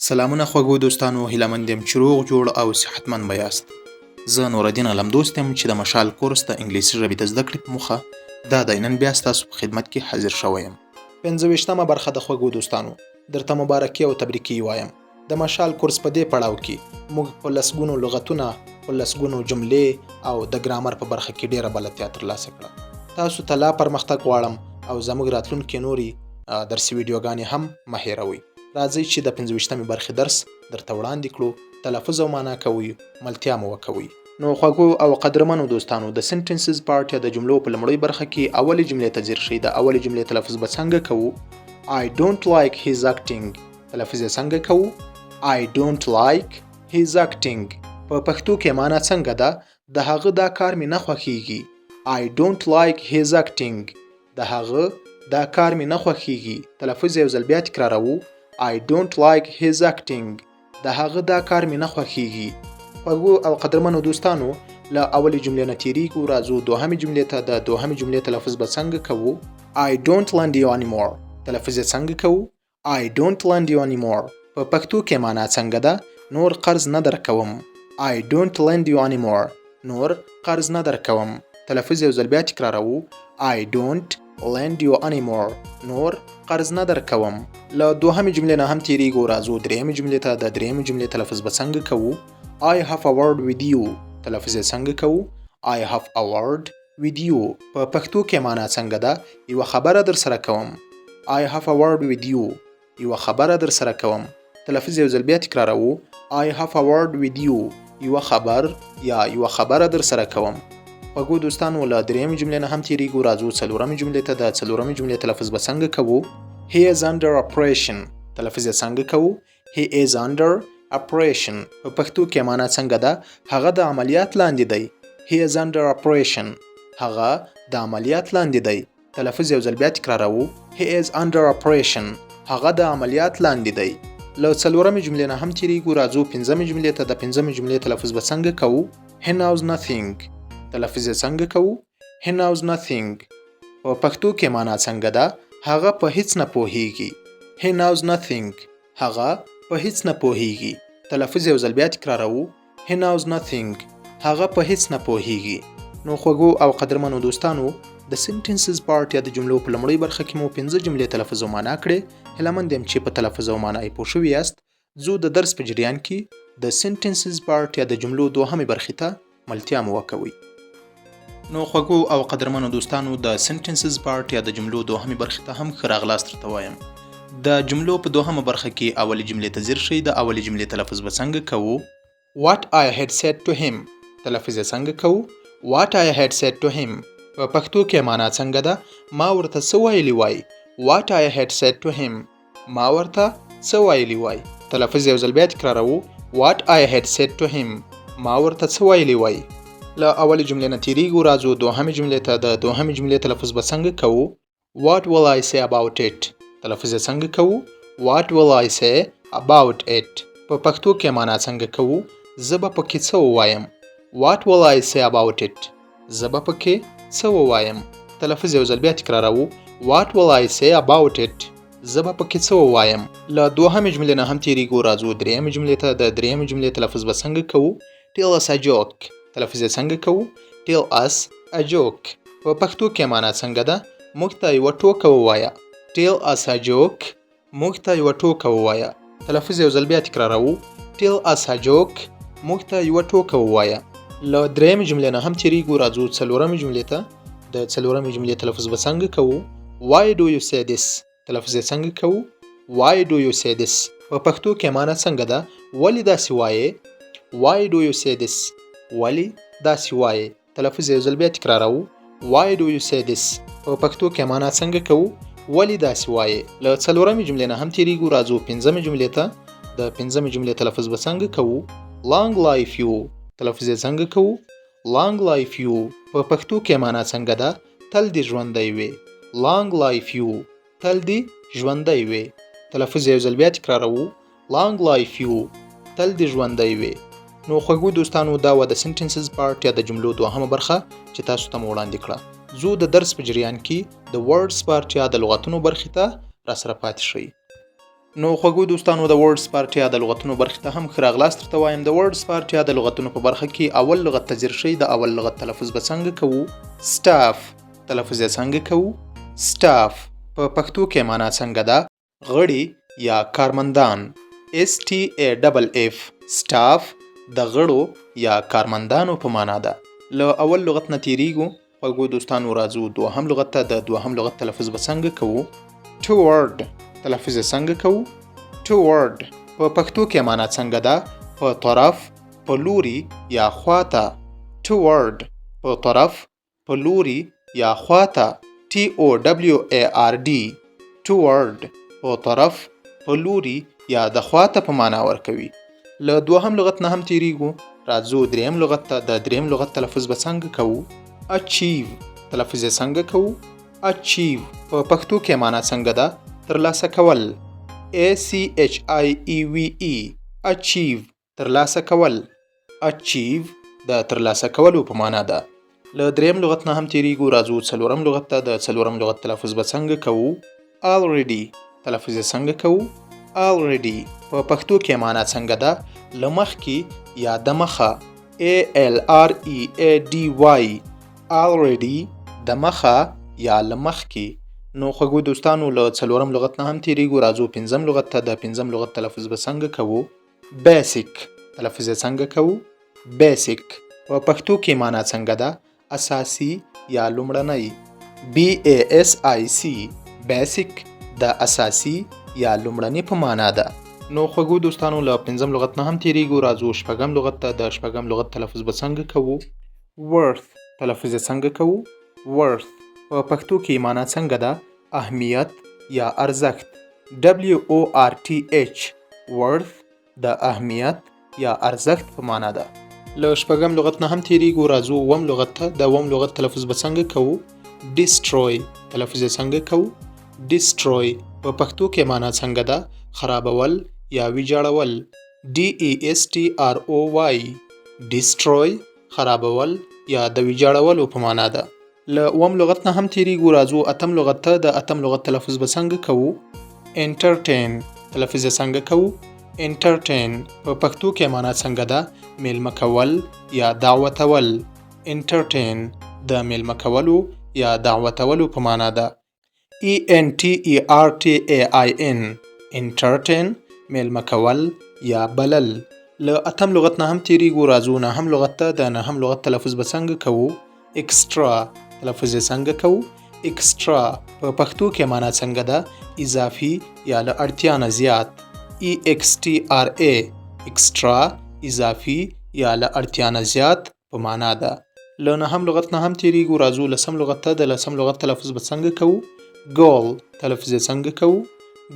سلامونه خوږو دوستانو، هیله یم چې روغ جوړ او صحتمند به یاست. زه نورالدین علم دوست یم چې د مشال کورس د انګلیسي ژبې د زده کړې په موخه دا د نن بیا ستاسو په خدمت کې حاضر شوی یم. 15مه برخه د خوږو دوستانو درته مبارکي او تبریکي وایم. د مشال کورس په دې پړاو کې موږ په لسګونو لغتونه، په لسګونو جملې او د ګرامر په برخه کې ډیره بلدتیا ترلاسه کړه. تاسو ته لا پرمختګ غواړم او زموږ راتلونکي نوري درسي ویډیوګانې هم مه هیروئ. راځئ چې د 15مې برخې درس درته وړاندې کړو. تلفظ او معنا کوئ، ملتیا مو وکوئ. نو خوږو او قدرمنو دوستانو، د سنټنسز پارت یا د جملو په لومړۍ برخه کې اولې جملې ته ځیر شئ. د اولې جملې تلفظ به څنګه کوو؟ I don't like his acting. تلفظ یې څنګه کوو؟ I don't like his acting. په پښتو کې معنا څنګه ده؟ د هغه دا کار مې نه خوښیږي. I don't like his acting. د هغه دا کار مې نه خوښیږي. تلفظ یو ځل بیا تکراروو. I don't like his acting. د هغه دا کار مې نه خوښیږي. خوږو او قدرمنو دوستانو، له اولې جملې نه تیریږو، راځو دوهمې جملې ته. د دوهمې جملې تلفظ به څنګه کوو؟ I don't lend you anymore. تلفظ یې څنګه کوو؟ I don't lend you anymore. په پښتو کې معنا څنګه ده؟ نور قرض نه درکوم. I don't lend you anymore. نور قرض نه درکوم. تلفظ یو ځل بیا تکراروو. I don't lend you anymore. نور قرض نه درکوم. له دوهمې جملې نه هم تیریږو، راځو درېیمې جملې ته. د درېیمې جملې تلفظ به څنګه کوو؟ I have a word with you. تلفظ یې څنګه کوو؟ I have a word with you. په پښتو کې معنا څنګه ده؟ یوه خبره در سره کوم. I have a word with you. یوه خبره در سره کوم. تلفظ یو ځل بیا تکراروو. I have a word with you. یوه خبر یا یوه خبره در سره کوم. خوږو دوستانو، له درېیمې جملې نه هم تیریږو، راځو څلورمې جملې ته. د څلورمې جملې تلفظ به څنګه کوو؟ He is under operation. تلفظ یې څنګه کوو؟ He is under operation. په پښتو کې معنا څنګه ده؟ هغه د عملیات لاندې دی. He is under operation. هغه د عملیات لاندې دی. تلفظ یو ځل بیا تکراروو. He is under operation. هغه د عملیات لاندې دی. له څلورمې جملې نه هم تیریږو، راځو پنځمې جملې ته. د پنځمې جملې تلفظ به څنګه کوو؟ He knows nothing. تلفظ یې څنګه کوو؟ He knows nothing. په پښتو کې معنا څنګه ده؟ هغه په هیڅ نه پوهیږي. He knows nothing. هغه په هیڅ نه پوهیږي. تلفظ یو ځل بیا تکراروو. He knows nothing. هغه په هیڅ نه پوهیږي. نو خوږو او قدرمنو دوستانو، د سنټنسز پارت یا د جملو په لومړۍ برخه کې مو 15 جملې تلفظ او معنا کړې. هیله یم چې په تلفظ او معنا یې پوه شوي یاست. زه د درس په جریان کې د سنټنسز پارت یا د جملو دوهمې برخې ته ملتیا مو وکوئ. نو خوږو او قدرمنو دوستانو، د سنټنسز پارت یا د جملو دوهمې برخې ته هم ښه راغلاست درته وایم. د جملو په دوهمه برخه کې اولې جملې ته ځیر شئ. د اولې جملې تلفظ به څنګه کوو؟ What I had said to him. تلفظ یې څنګه کوو؟ What I had said to him. په پښتو کې معنا څنګه ده؟ ما ورته څه ویلي وای. What I had said to him. ما ورته څه ویلي وای. تلفظ یو ځل بیا تکراروو. What I had said to him. ما ورته څه ویلي وای. له اولې جملې نه تیریږو، راځو دوهمې جملې ته. د دوهمې جملې تلفظ به څنګه کوو؟ What will I say about it. تلفظ یې څنګه کوو؟ What will I say about it. په پښتو کې معنا څنګه کوو؟ زه به پکې څه ووایم. What will I say about it. زه به پکې څه ووایم. تلفظ یو ځل بیا تکراروو. What will I say about it. زه به پکې څه ووایم. له دوهمې جملې نه هم تیریږو، راځو درېیمې جملې ته. د درېیمې جملې تلفظ به څنګه کوو؟ Tell us a joke. تلفظ یې څنګه کوو؟ Tell us a joke. په پښتو کې معنا څنګه ده؟ موږ ته یوه ټوکه ووایه. Tell us a joke. موږ ته یوه ټوکه ووایه. تلفظ یو ځل بیا تکراروو. Tell us a joke. موږ ته یوه ټوکه ووایه. له درېیمې جملې نه هم تیریږو، راځو څلورمې جملې ته. د څلورمې جملې تلفظ به څنګه کوو؟ Why do you say this. تلفظ یې څنګه کوو؟ Why do you say this. په پښتو کې معنا څنګه ده؟ ولې داسې وایې. Why do you say this. ولې داسې وایې. تلفظ یو ځل بیا تکراروو. Why do you say this. په پښتو کې معنا څنګه کوو؟ ولې داسې وایې. له څلورمې جملې نه هم تیریږو، راځو پنځمې جملې ته. د پنځمې جملې تلفظ به څنګه کوو؟ Long life you. تلفظ یې څنګه کوو؟ Long life you. په پښتو کې معنا څنګه ده؟ تل دې ژوندی وي. Long life you. تل دې ژوندی وي. تلفظ یو ځل بیا تکراروو. Long life you. تل دې ژوندی وي. نو خوږو دوستانو، دا و د سنټنسز پارت یا د جملو دوهمه برخه چې تاسو ته مو وړاندې کړه. زه د درس په جریان کې د ورډز پارت یا د لغتونو برخې ته را سره پاتې شئ. نو خوږو دوستانو د ورډز پارټیا د لغتونو برخې ته هم ښه راغلاست درته وایم. د ورډز پارټیا د لغتونو په برخه کې اول لغت ته ځیر شئ. د اول لغت تلفظ به څنګه کوو؟ سټاف. تلفظ یې څنګه کوو؟ سټاف. په پښتو کې معنا څنګه ده؟ غړي یا کارمندان. STAFF سټاف د غړو یا کارمندانو په معنا ده. له اول لغت نه تیریږو. خوږو دوستانو راځو دوهم لغت ته. د دوهم لغت تلفظ به څنګه کوو؟ toward. تلفظ یې څنګه کوو؟ toward. په پښتو کې معنا څنګه ده؟ په طرف، په لوري یا خواته. toward. په طرف، په لوري یا خواته. TOWARD. toward. په طرف، په لوري یا د خواته په معنا ورکوي. له دوهم لغت نه هم تیریږو. راځو دریم لغت ته. د دریم لغت تلفظ به څنګه کوو؟ achieve. تلفظ یې څنګه کوو؟ achieve. په پښتو کې معنا څنګه ده؟ ترلاسه کول. ACHIEVE achieve. ترلاسه کول. achieve د ترلاسه کولو په معنا ده. له دریم لغت نه هم تیریږو. راځو څلورم لغت ته. د څلورم لغت تلفظ به څنګه کوو؟ already. تلفظ یې څنګه کوو؟ already. په پښتو کې معنا څنګه ده؟ له مخکې یا د مخه. ALREADY already. د مخه یا له مخکې. نو خوږو دوستانو له څلورم لغت نه هم تیریږو. راځو پنځم لغت ته. د پنځم لغت تلفظ به څنګه کوو؟ basic. تلفظ یې څنګه کوو؟ basic. په پښتو کې معنا څنګه ده؟ اساسي یا لومړنی. BASIC basic د اساسي یا لومړني په معنا ده. نو خوږو دوستانو له پنځم لغت نه هم تیریږو. راځو شپږم لغت ته. د شپږم لغت تلفظ به څنګه کوو؟ worth. تلفظ یې څنګه کوو؟ worth. په پښتو کې معنا څنګه ده؟ اهمیت یا ارزښت. WORTH worth د اهمیت یا ارزښت په معنا ده. له شپږم لغت نه هم تیریږو. راځو اووم لغت ته. د اووم لغت تلفظ به څنګه کوو؟ destroy. تلفظ یې څنګه کوو؟ destroy. په پښتو کې معنا څنګه ده؟ خرابول یا ویجاړول. DESTROY destroy خرابول یا د ویجاړولو په معنا ده. له اووم لغت نه هم تیریږو. راځو اتم لغت ته. د اتم لغت تلفظ به څنګه کوو؟ entertain. تلفظ یې څنګه کوو؟ entertain. په پښتو کې معنا څنګه ده؟ میلمه کول یا دعوتول. entertain د میلمه کولو یا دعوتولو په معنا ده. ENTERTAIN entertain میلمه کول یا بلل. له اتم لغت نه هم تیریږو. راځو نهم لغت ته. د نهم لغت تلفظ به څنګه کوو؟ extra. تلفظ یې څنګه کوو؟ extra. په پښتو کې معنا څنګه ده؟ اضافي یا له اړتیا نه زیات. EXTRA extra اضافي یا له اړتیا نه زیات په معنا ده. له نهم لغت نه هم تیریږو. راځو لسم لغت ته. د لسم لغت تلفظ به څنګه کوو؟ goal. تلفظ یې څنګه کوو؟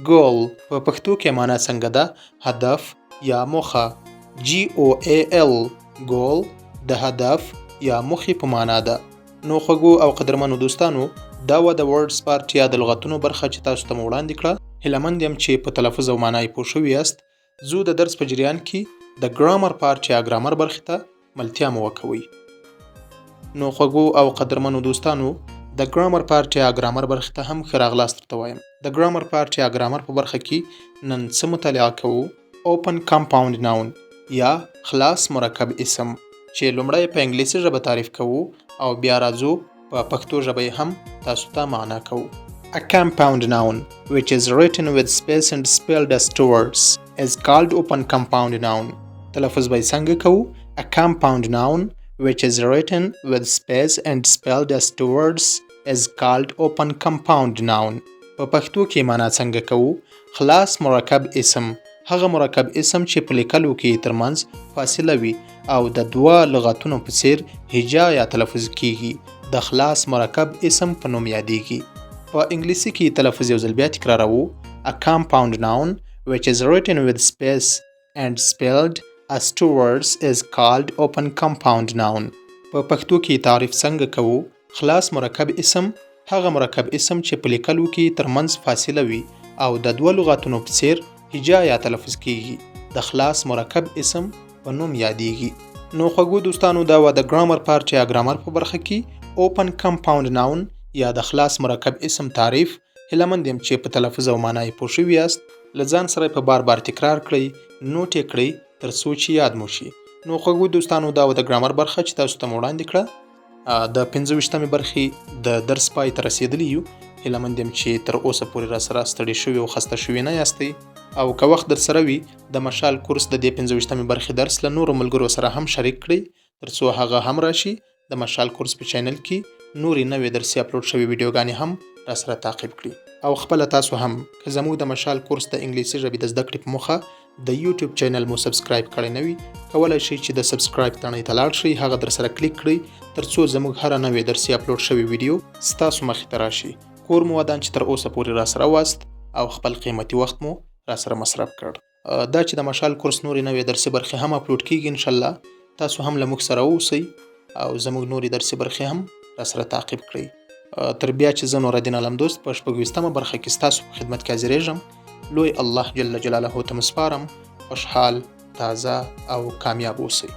goal. په پښتو کې معنا څنګه ده؟ هدف یا موخه. GOAL goal د هدف یا موخې په معنا ده. نو خوږو او قدرمنو دوستانو دا و د ورډز پارټیا د لغتونو برخه چې تاسو ته وړاندې کړه. هیله مند یم چې په تلفظ او معنا یې پوه شوي یاست. زه د درس په جریان کې د ګرامر پارټیا ګرامر برخې ته ملتیا مو وکوئ. نو خوږو او قدرمنو دوستانو د ګرامر پارټیا ګرامر برخې ته هم ښه راغلاست درته وایم. د ګرامر پارټیا ګرامر په برخه کې نن څه مطالعه کوو؟ اوپن کمپاوند ناون یا خلاص مرکب اسم چې لومړی په انګلیسي ژبه تعریف کوو او بیا راځو په پښتو ژبه هم تاسو ته معنا کوو. A compound noun which is written with space and spelled as two words is called open compound noun. تلفظ به څنګه کوو؟ A compound noun which is written with space and spelled as two words is called open compound noun. په پښتو کې معنا څنګه کوو؟ خلاص مرکب اسم هغه مرکب اسم چې په لیکلو کې ترمنځ فاصله وي او د دوه لغتونو په څیر هجا یا تلفظ کیږي. د خلاص مرکب اسم په نوم یادیږي. په انګلیسي کې تلفظ یو ځل بیا تکراروو. A compound noun which is written with space and spelled as two words is called open compound noun. په پښتو کې تعریف څنګه کوو؟ خلاص مرکب اسم هغه مرکب اسم چې په لیکلو کې ترمنځ فاصله وي او د دوه لغتونو په څیر هجا یا تلفظ کیږي. د خلاص مرکب اسم په نوم یادیږي. نو خوږو دوستانو دا و د ګرامر پارټ یا ګرامر په برخه کې اوپن کمپاوند ناون یا د خلاص مرکب اسم تعریف. هیله مند یم چې په تلفظ او معنا یې پوه شوي یاست. له ځان سره په بار بار تکرار کړئ، نوټ یې کړئ تر څو چې یاد مو شي. نو خوږو دوستانو دا و د ګرامر برخه چې تاسو ته مو وړاندې کړه. د 25مې برخې د درس پای ته رسېدلي یو. هیله مند یم چې تر اوسه پورې راسره ستړي شوي او خسته شوي نه یاستئ، او که وخت در سره وي د مشال کورس د دې 25مې برخې درس له نورو ملګرو سره هم شریک کړئ تر څو هغه هم راشي. د مشال کورس په چینل کې نورې نوې درسي اپلوډ شوي ویډیوګانې هم راسره تعقیب کړي. او خپله تاسو هم که زموږ د مشال کورس د انګلیسي ژبې د زده کړې په موخه د یوټیوب چینل مو سبسکرایب کړی نه وي، کولی شئ چې د سبسکرایب تڼۍ ته لاړ شئ، هغه در سره کلیک کړئ تر څو زموږ هره نوې درسي اپلوډ شوې ویډیو ستاسو مخې ته راشي. کور مو ودان چې تر اوسه پورې راسره واست او خپل قیمتي وخت مو راسره مصرف کړ. دا چې د مشال کورس نورې نوې درسي برخې هم اپلوډ کیږي، انشاءالله تاسو هم له موږ سره اوسئ او زموږ نورې درسي برخې هم راسره تعقیب کړئ. تر بیا چې زه نورالدین علمدوست په 26مه برخه کې ستاسو په خدمت کې حاضرېږم، لوی الله جل جلاله ته مسپارم. خوشحال، تازه او کامیاب اوسئ.